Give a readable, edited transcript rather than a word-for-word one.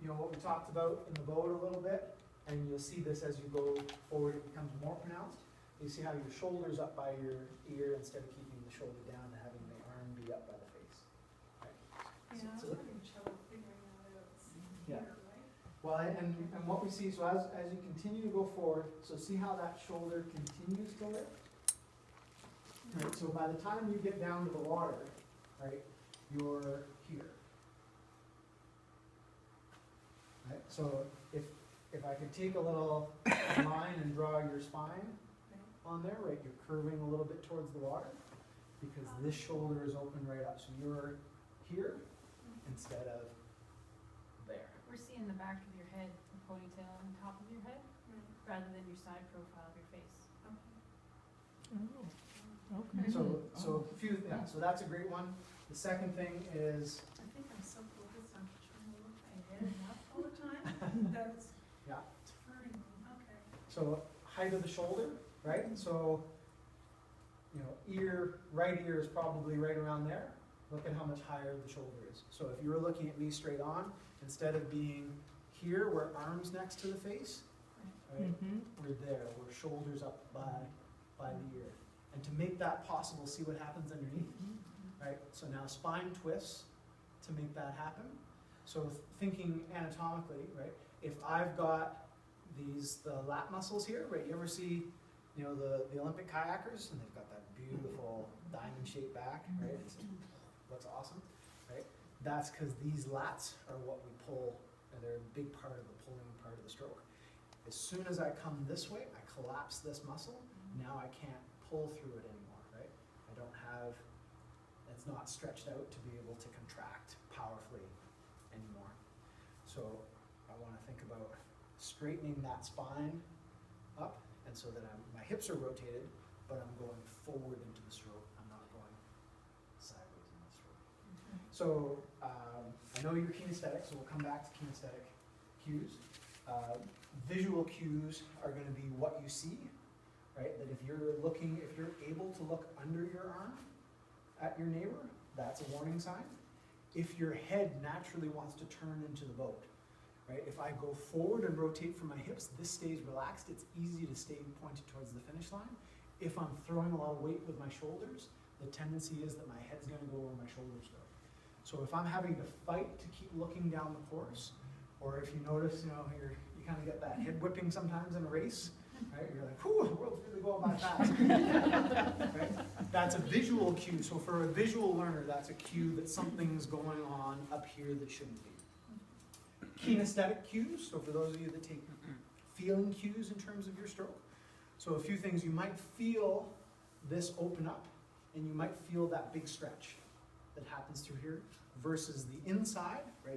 You know, what we talked about in the boat a little bit, and you'll see this as you go forward, it becomes more pronounced. You see how your shoulder's up by your ear instead of keeping the shoulder down and having the arm be up by the face. Right? Yeah, I was So- having trouble figuring that out. Yeah. Here, right? Well, and what we see, so as you continue to go forward, so see how that shoulder continues to lift? Right, so by the time you get down to the water, right, you're here. Right, so if I could take a little line and draw your spine on there, right, you're curving a little bit towards the water, because this shoulder is open right up, so you're here instead of there. We're seeing the back of your head, the ponytail on top of your head, Right. rather than your side profile of your face. Okay. So so that's a great one. The second thing is, I think I'm so focused on trying to look my head up all the time that it's yeah, hurting me. Okay. so height of the shoulder, right? So, you know, right ear is probably right around there. Look at how much higher the shoulder is. So if you were looking at me straight on, instead of being here where arm's next to the face, right, we're there, we're shoulders up by the ear. And to make that possible, see what happens underneath, right? So now spine twists to make that happen. So thinking anatomically, right? If I've got the lat muscles here, right? You ever see, you know, the Olympic kayakers, and they've got that beautiful diamond-shaped back, right? It looks awesome, right? That's because these lats are what we pull, and they're a big part of the pulling part of the stroke. As soon as I come this way, I collapse this muscle. Now I can't pull through it anymore, right? I don't have, it's not stretched out to be able to contract powerfully anymore. So I want to think about straightening that spine up, and so that my hips are rotated, but I'm going forward into the stroke. I'm not going sideways in the stroke. So I know you're kinesthetic, so we'll come back to kinesthetic cues. Visual cues are going to be what you see, right? That if you're able to look under your arm at your neighbor, that's a warning sign. If your head naturally wants to turn into the boat, right? If I go forward and rotate from my hips, this stays relaxed. It's easy to stay pointed towards the finish line. If I'm throwing a lot of weight with my shoulders, the tendency is that my head's going to go where my shoulders go. So if I'm having to fight to keep looking down the course, or if you notice, you know, you kind of get that head whipping sometimes in a race, right? You're like, whew, the world's really going by fast. Right? That's a visual cue. So for a visual learner, that's a cue that something's going on up here that shouldn't be. Kinesthetic cues, so for those of you that take feeling cues in terms of your stroke. So a few things, you might feel this open up, and you might feel that big stretch that happens through here versus the inside, right?